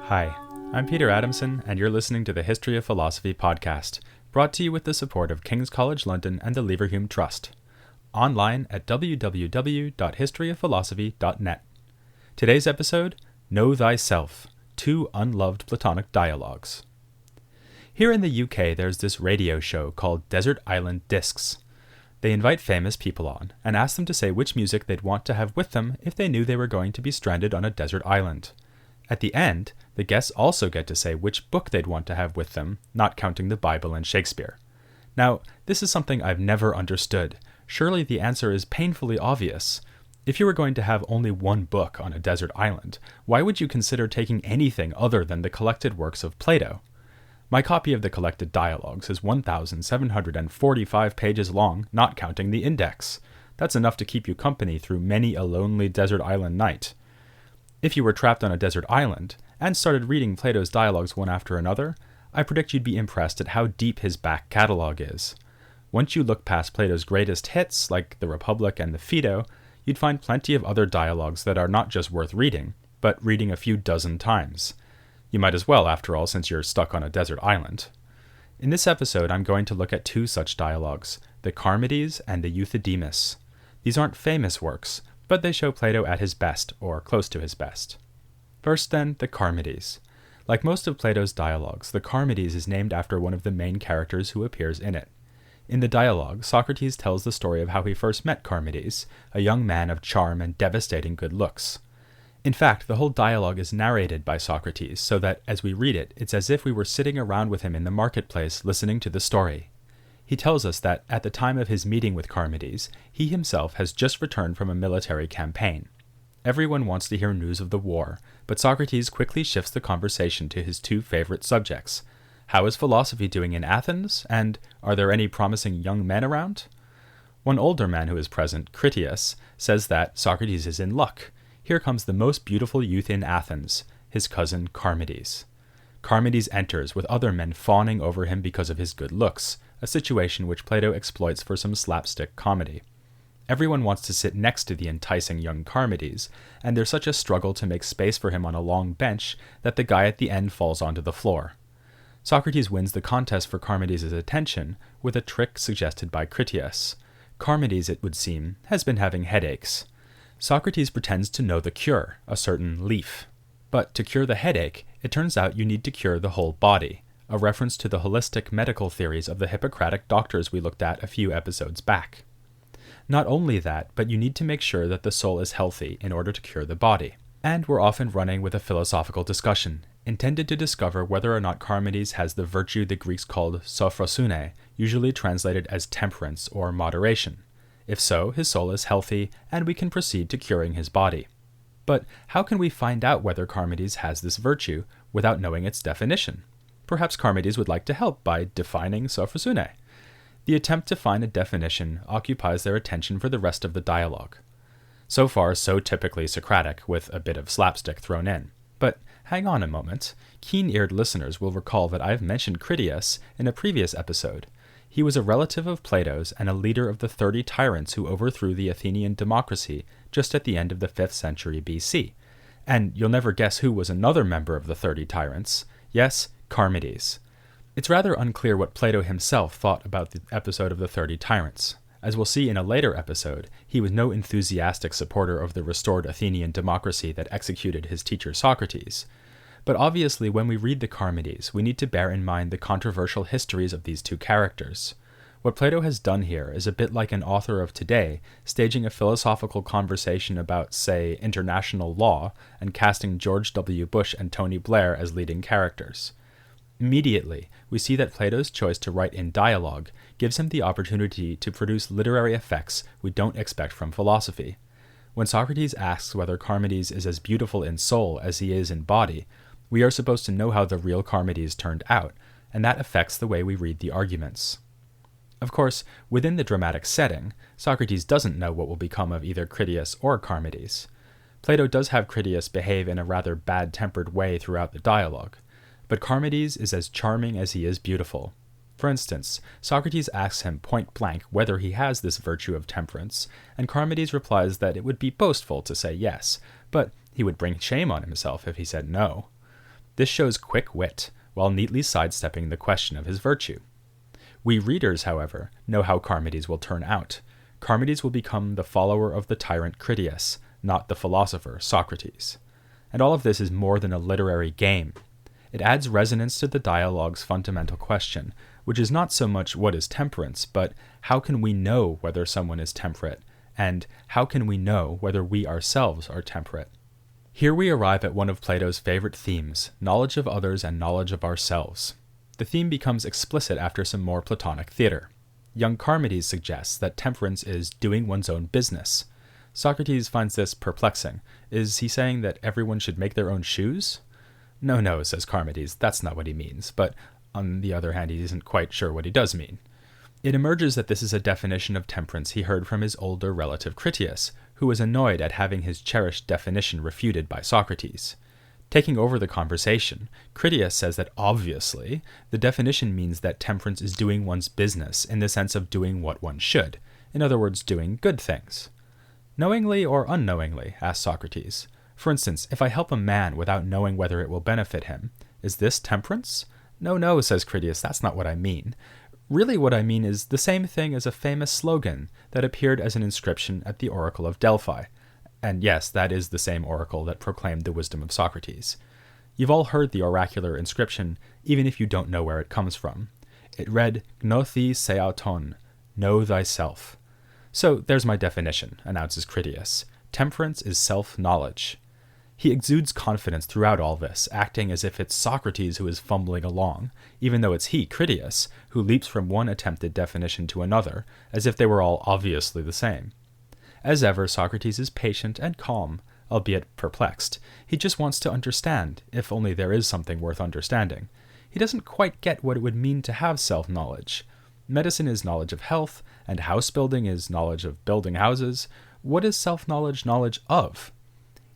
Hi, I'm Peter Adamson, and you're listening to the History of Philosophy podcast, brought to you with the support of King's College London and the Leverhulme Trust. Online at www.historyofphilosophy.net. Today's episode, Know Thyself, 2 Unloved Platonic Dialogues. Here in the UK, there's this radio show called Desert Island Discs. They invite famous people on and ask them to say which music they'd want to have with them if they knew they were going to be stranded on a desert island. At the end, the guests also get to say which book they'd want to have with them, not counting the Bible and Shakespeare. Now, this is something I've never understood. Surely the answer is painfully obvious. If you were going to have only one book on a desert island, why would you consider taking anything other than the collected works of Plato? My copy of the collected dialogues is 1,745 pages long, not counting the index. That's enough to keep you company through many a lonely desert island night. If you were trapped on a desert island, and started reading Plato's dialogues one after another, I predict you'd be impressed at how deep his back catalogue is. Once you look past Plato's greatest hits, like the Republic and the Phaedo, you'd find plenty of other dialogues that are not just worth reading, but reading a few dozen times. You might as well, after all, since you're stuck on a desert island. In this episode, I'm going to look at 2 such dialogues, the Charmides and the Euthydemus. These aren't famous works, but they show Plato at his best, or close to his best. First then, the Charmides. Like most of Plato's dialogues, the Charmides is named after one of the main characters who appears in it. In the dialogue, Socrates tells the story of how he first met Charmides, a young man of charm and devastating good looks. In fact, the whole dialogue is narrated by Socrates, so that as we read it, it's as if we were sitting around with him in the marketplace listening to the story. He tells us that at the time of his meeting with Charmides, he himself has just returned from a military campaign. Everyone wants to hear news of the war, but Socrates quickly shifts the conversation to his 2 favorite subjects. How is philosophy doing in Athens? And are there any promising young men around? One older man who is present, Critias, says that Socrates is in luck. Here comes the most beautiful youth in Athens, his cousin Charmides. Charmides enters, with other men fawning over him because of his good looks, a situation which Plato exploits for some slapstick comedy. Everyone wants to sit next to the enticing young Charmides, and there's such a struggle to make space for him on a long bench that the guy at the end falls onto the floor. Socrates wins the contest for Charmides' attention with a trick suggested by Critias. Charmides, it would seem, has been having headaches. Socrates pretends to know the cure, a certain leaf. But to cure the headache, it turns out you need to cure the whole body, a reference to the holistic medical theories of the Hippocratic doctors we looked at a few episodes back. Not only that, but you need to make sure that the soul is healthy in order to cure the body. And we're often running with a philosophical discussion, intended to discover whether or not Charmides has the virtue the Greeks called sophrosune, usually translated as temperance or moderation. If so, his soul is healthy, and we can proceed to curing his body. But how can we find out whether Charmides has this virtue without knowing its definition? Perhaps Charmides would like to help by defining sophrosune. The attempt to find a definition occupies their attention for the rest of the dialogue. So far, so typically Socratic, with a bit of slapstick thrown in. But hang on a moment. Keen-eared listeners will recall that I've mentioned Critias in a previous episode. He was a relative of Plato's and a leader of the 30 tyrants who overthrew the Athenian democracy just at the end of the 5th century BC. And you'll never guess who was another member of the 30 tyrants. Yes, Charmides. It's rather unclear what Plato himself thought about the episode of the 30 tyrants. As we'll see in a later episode, he was no enthusiastic supporter of the restored Athenian democracy that executed his teacher Socrates. But obviously, when we read the Charmides, we need to bear in mind the controversial histories of these 2 characters. What Plato has done here is a bit like an author of today staging a philosophical conversation about, say, international law and casting George W. Bush and Tony Blair as leading characters. Immediately, we see that Plato's choice to write in dialogue gives him the opportunity to produce literary effects we don't expect from philosophy. When Socrates asks whether Charmides is as beautiful in soul as he is in body, we are supposed to know how the real Charmides turned out, and that affects the way we read the arguments. Of course, within the dramatic setting, Socrates doesn't know what will become of either Critias or Charmides. Plato does have Critias behave in a rather bad-tempered way throughout the dialogue, but Charmides is as charming as he is beautiful. For instance, Socrates asks him point-blank whether he has this virtue of temperance, and Charmides replies that it would be boastful to say yes, but he would bring shame on himself if he said no. This shows quick wit, while neatly sidestepping the question of his virtue. We readers, however, know how Charmides will turn out. Charmides will become the follower of the tyrant Critias, not the philosopher Socrates. And all of this is more than a literary game. It adds resonance to the dialogue's fundamental question, which is not so much what is temperance, but how can we know whether someone is temperate, and how can we know whether we ourselves are temperate? Here we arrive at one of Plato's favorite themes, knowledge of others and knowledge of ourselves. The theme becomes explicit after some more Platonic theater. Young Charmides suggests that temperance is doing one's own business. Socrates finds this perplexing. Is he saying that everyone should make their own shoes? No, says Charmides, that's not what he means, but on the other hand, he isn't quite sure what he does mean. It emerges that this is a definition of temperance he heard from his older relative Critias, who was annoyed at having his cherished definition refuted by Socrates. Taking over the conversation, Critias says that obviously, the definition means that temperance is doing one's business in the sense of doing what one should, in other words, doing good things. Knowingly or unknowingly, asks Socrates. For instance, if I help a man without knowing whether it will benefit him, is this temperance? No, says Critias, that's not what I mean. Really what I mean is the same thing as a famous slogan that appeared as an inscription at the Oracle of Delphi. And yes, that is the same oracle that proclaimed the wisdom of Socrates. You've all heard the oracular inscription, even if you don't know where it comes from. It read, Gnothi se auton, know thyself. So there's my definition, announces Critias. Temperance is self-knowledge. He exudes confidence throughout all this, acting as if it's Socrates who is fumbling along, even though it's he, Critias, who leaps from one attempted definition to another, as if they were all obviously the same. As ever, Socrates is patient and calm, albeit perplexed. He just wants to understand, if only there is something worth understanding. He doesn't quite get what it would mean to have self-knowledge. Medicine is knowledge of health, and house building is knowledge of building houses. What is self-knowledge knowledge of?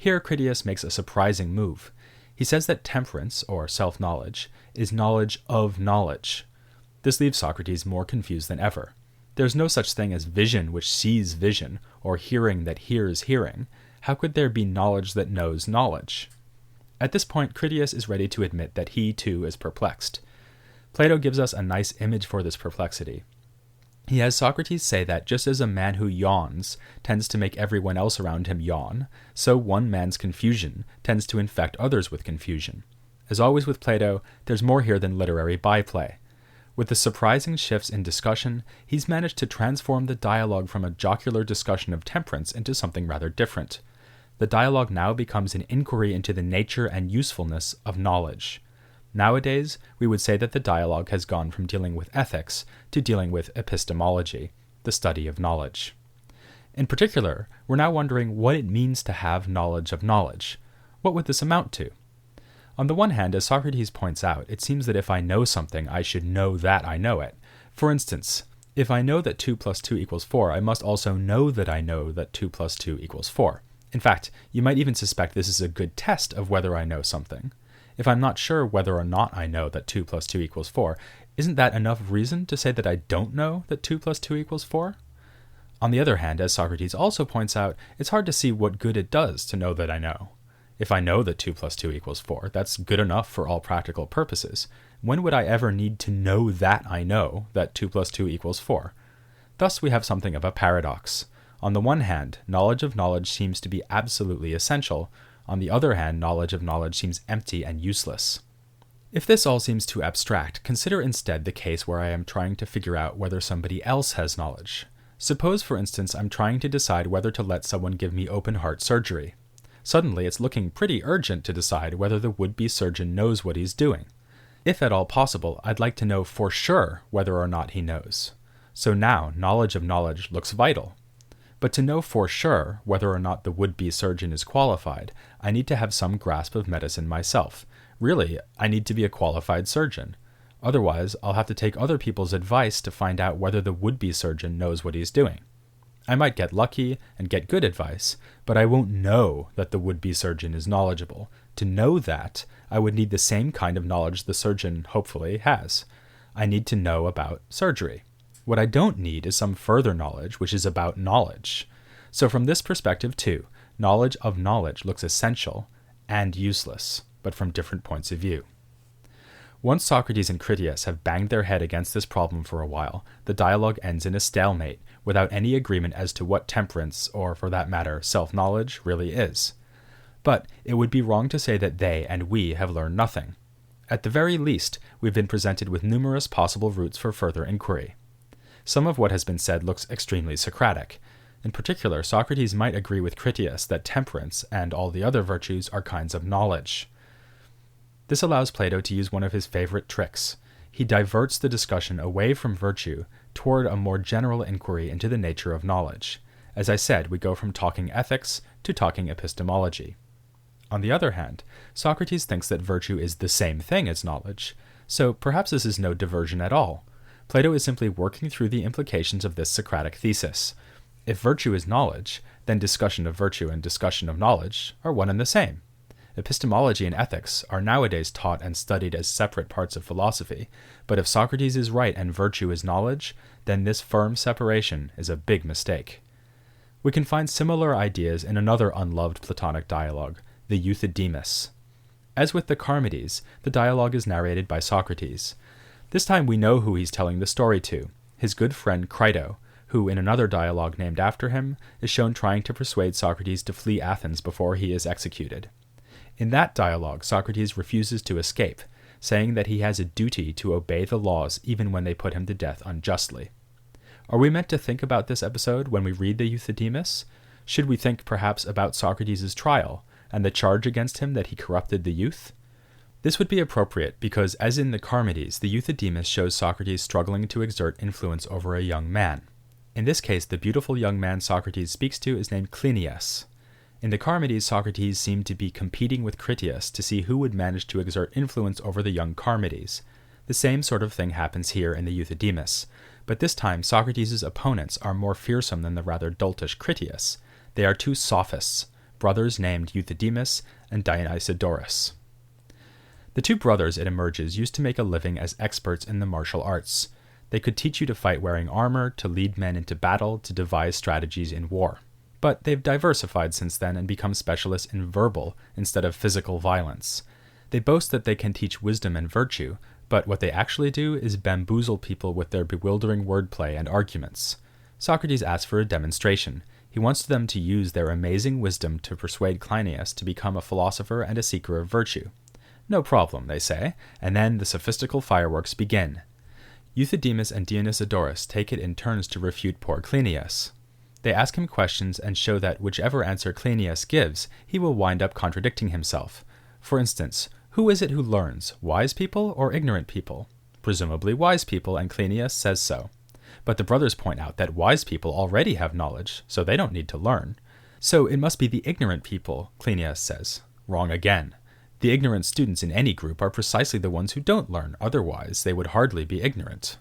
Here Critias makes a surprising move. He says that temperance, or self-knowledge, is knowledge of knowledge. This leaves Socrates more confused than ever. There's no such thing as vision which sees vision, or hearing that hears hearing. How could there be knowledge that knows knowledge? At this point, Critias is ready to admit that he, too, is perplexed. Plato gives us a nice image for this perplexity. He has Socrates say that just as a man who yawns tends to make everyone else around him yawn, so one man's confusion tends to infect others with confusion. As always with Plato, there's more here than literary byplay. With the surprising shifts in discussion, he's managed to transform the dialogue from a jocular discussion of temperance into something rather different. The dialogue now becomes an inquiry into the nature and usefulness of knowledge. Nowadays, we would say that the dialogue has gone from dealing with ethics to dealing with epistemology, the study of knowledge. In particular, we're now wondering what it means to have knowledge of knowledge. What would this amount to? On the one hand, as Socrates points out, it seems that if I know something, I should know that I know it. For instance, if I know that 2 plus 2 equals 4, I must also know that I know that 2 plus 2 equals 4. In fact, you might even suspect this is a good test of whether I know something. If I'm not sure whether or not I know that 2 plus 2 equals 4, isn't that enough reason to say that I don't know that 2 plus 2 equals 4? On the other hand, as Socrates also points out, it's hard to see what good it does to know that I know. If I know that 2 plus 2 equals 4, that's good enough for all practical purposes. When would I ever need to know that I know that 2 plus 2 equals 4? Thus we have something of a paradox. On the one hand, knowledge of knowledge seems to be absolutely essential. On the other hand, knowledge of knowledge seems empty and useless. If this all seems too abstract, consider instead the case where I am trying to figure out whether somebody else has knowledge. Suppose, for instance, I'm trying to decide whether to let someone give me open heart surgery. Suddenly, it's looking pretty urgent to decide whether the would-be surgeon knows what he's doing. If at all possible, I'd like to know for sure whether or not he knows. So now, knowledge of knowledge looks vital. But to know for sure whether or not the would-be surgeon is qualified, I need to have some grasp of medicine myself. Really, I need to be a qualified surgeon. Otherwise, I'll have to take other people's advice to find out whether the would-be surgeon knows what he's doing. I might get lucky and get good advice, but I won't know that the would-be surgeon is knowledgeable. To know that, I would need the same kind of knowledge the surgeon hopefully has. I need to know about surgery. What I don't need is some further knowledge, which is about knowledge. So from this perspective too, knowledge of knowledge looks essential and useless. but from different points of view. Once Socrates and Critias have banged their head against this problem for a while, the dialogue ends in a stalemate, without any agreement as to what temperance, or for that matter, self-knowledge, really is. But it would be wrong to say that they and we have learned nothing. At the very least, we've been presented with numerous possible routes for further inquiry. Some of what has been said looks extremely Socratic. In particular, Socrates might agree with Critias that temperance and all the other virtues are kinds of knowledge. This allows Plato to use one of his favorite tricks. He diverts the discussion away from virtue toward a more general inquiry into the nature of knowledge. As I said, we go from talking ethics to talking epistemology. On the other hand, Socrates thinks that virtue is the same thing as knowledge, so perhaps this is no diversion at all. Plato is simply working through the implications of this Socratic thesis. If virtue is knowledge, then discussion of virtue and discussion of knowledge are one and the same. Epistemology and ethics are nowadays taught and studied as separate parts of philosophy, but if Socrates is right and virtue is knowledge, then this firm separation is a big mistake. We can find similar ideas in another unloved Platonic dialogue, the Youth Adiemus. As with the Charmides, the dialogue is narrated by Socrates. This time we know who he's telling the story to, his good friend Crito, who in another dialogue named after him is shown trying to persuade Socrates to flee Athens before he is executed. In that dialogue, Socrates refuses to escape, saying that he has a duty to obey the laws even when they put him to death unjustly. Are we meant to think about this episode when we read the Euthydemus? Should we think perhaps about Socrates' trial, and the charge against him that he corrupted the youth? This would be appropriate because, as in the Charmides, the Euthydemus shows Socrates struggling to exert influence over a young man. In this case, the beautiful young man Socrates speaks to is named Cleinias. In the Charmides, Socrates seemed to be competing with Critias to see who would manage to exert influence over the young Charmides. The same sort of thing happens here in the Euthydemus, but this time Socrates' opponents are more fearsome than the rather doltish Critias. They are two sophists, brothers named Euthydemus and Dionysodorus. The two brothers, it emerges, used to make a living as experts in the martial arts. They could teach you to fight wearing armor, to lead men into battle, to devise strategies in war. But they've diversified since then and become specialists in verbal instead of physical violence. They boast that they can teach wisdom and virtue, but what they actually do is bamboozle people with their bewildering wordplay and arguments. Socrates asks for a demonstration. He wants them to use their amazing wisdom to persuade Cleinias to become a philosopher and a seeker of virtue. No problem, they say, and then the sophistical fireworks begin. Euthydemus and Dionysodorus take it in turns to refute poor Cleinias. They ask him questions and show that whichever answer Cleinias gives, he will wind up contradicting himself. For instance, who is it who learns, wise people or ignorant people? Presumably wise people, and Cleinias says so. But the brothers point out that wise people already have knowledge, so they don't need to learn. So it must be the ignorant people, Cleinias says. Wrong again. The ignorant students in any group are precisely the ones who don't learn, otherwise they would hardly be ignorant.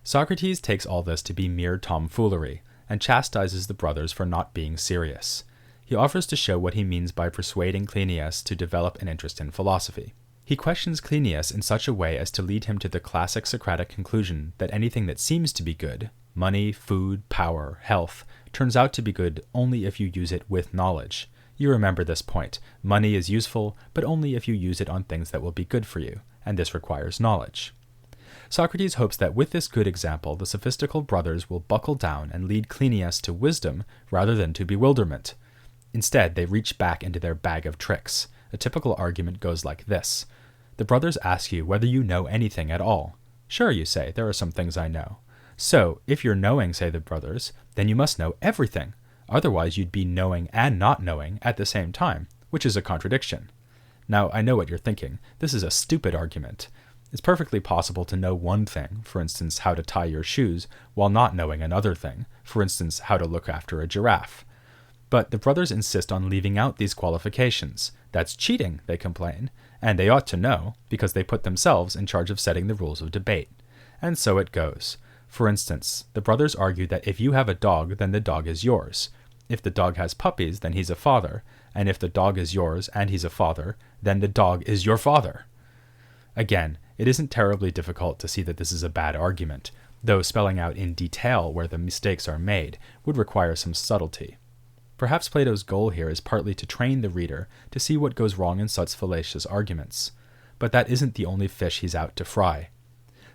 Socrates takes all this to be mere tomfoolery, and chastises the brothers for not being serious. He offers to show what he means by persuading Cleinias to develop an interest in philosophy. He questions Cleinias in such a way as to lead him to the classic Socratic conclusion that anything that seems to be good, money, food, power, health, turns out to be good only if you use it with knowledge. You remember this point. Money is useful, but only if you use it on things that will be good for you, and this requires knowledge. Socrates hopes that with this good example, the sophistical brothers will buckle down and lead Cleinias to wisdom rather than to bewilderment. Instead, they reach back into their bag of tricks. A typical argument goes like this. The brothers ask you whether you know anything at all. Sure, you say, there are some things I know. So, if you're knowing, say the brothers, then you must know everything. Otherwise, you'd be knowing and not knowing at the same time, which is a contradiction. Now, I know what you're thinking. This is a stupid argument. It's perfectly possible to know one thing, for instance, how to tie your shoes, while not knowing another thing, for instance, how to look after a giraffe. But the brothers insist on leaving out these qualifications. That's cheating, they complain, and they ought to know, because they put themselves in charge of setting the rules of debate. And so it goes. For instance, the brothers argue that if you have a dog, then the dog is yours. If the dog has puppies, then he's a father, and if the dog is yours and he's a father, then the dog is your father. Again, it isn't terribly difficult to see that this is a bad argument, though spelling out in detail where the mistakes are made would require some subtlety. Perhaps Plato's goal here is partly to train the reader to see what goes wrong in such fallacious arguments. But that isn't the only fish he's out to fry.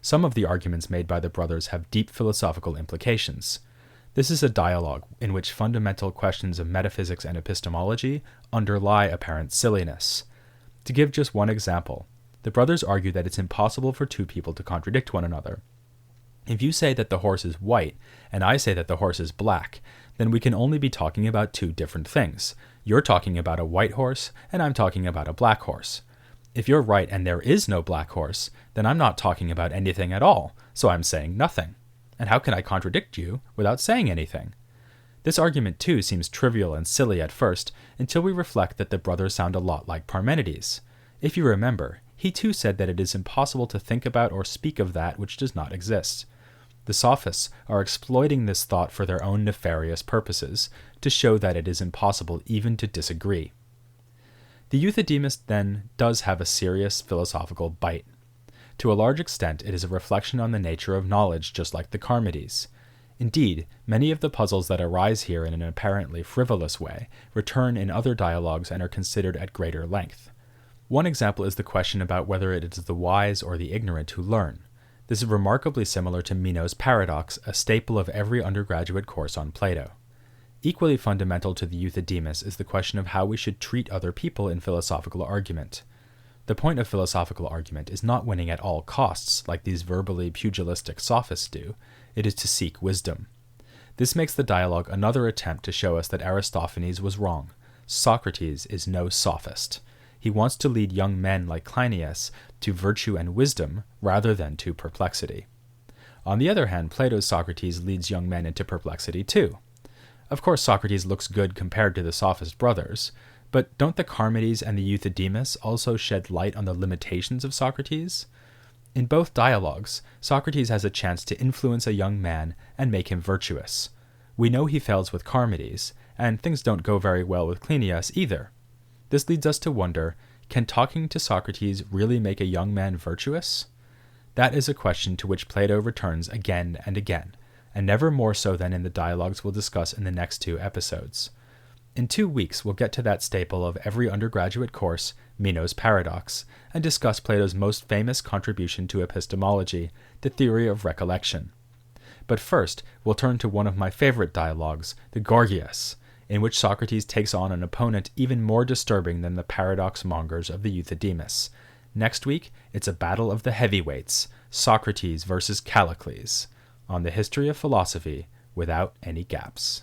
Some of the arguments made by the brothers have deep philosophical implications. This is a dialogue in which fundamental questions of metaphysics and epistemology underlie apparent silliness. To give just one example, the brothers argue that it's impossible for two people to contradict one another. If you say that the horse is white, and I say that the horse is black, then we can only be talking about two different things. You're talking about a white horse, and I'm talking about a black horse. If you're right and there is no black horse, then I'm not talking about anything at all, so I'm saying nothing. And how can I contradict you without saying anything? This argument too seems trivial and silly at first, until we reflect that the brothers sound a lot like Parmenides. If you remember, he too said that it is impossible to think about or speak of that which does not exist. The sophists are exploiting this thought for their own nefarious purposes, to show that it is impossible even to disagree. The Euthydemus, then, does have a serious philosophical bite. To a large extent, it is a reflection on the nature of knowledge, just like the Charmides. Indeed, many of the puzzles that arise here in an apparently frivolous way return in other dialogues and are considered at greater length. One example is the question about whether it is the wise or the ignorant who learn. This is remarkably similar to Meno's paradox, a staple of every undergraduate course on Plato. Equally fundamental to the Euthydemus is the question of how we should treat other people in philosophical argument. The point of philosophical argument is not winning at all costs, like these verbally pugilistic sophists do. It is to seek wisdom. This makes the dialogue another attempt to show us that Aristophanes was wrong. Socrates is no sophist. He wants to lead young men like Cleinias to virtue and wisdom rather than to perplexity. On the other hand, Plato's Socrates leads young men into perplexity too. Of course, Socrates looks good compared to the sophist brothers, but don't the Charmides and the Euthydemus also shed light on the limitations of Socrates? In both dialogues, Socrates has a chance to influence a young man and make him virtuous. We know he fails with Charmides, and things don't go very well with Cleinias either. This leads us to wonder, can talking to Socrates really make a young man virtuous? That is a question to which Plato returns again and again, and never more so than in the dialogues we'll discuss in the next two episodes. In 2 weeks, we'll get to that staple of every undergraduate course, Meno's paradox, and discuss Plato's most famous contribution to epistemology, the theory of recollection. But first, we'll turn to one of my favorite dialogues, the Gorgias, in which Socrates takes on an opponent even more disturbing than the paradox mongers of the Euthydemus. Next week, it's a battle of the heavyweights, Socrates versus Callicles, on the history of philosophy without any gaps.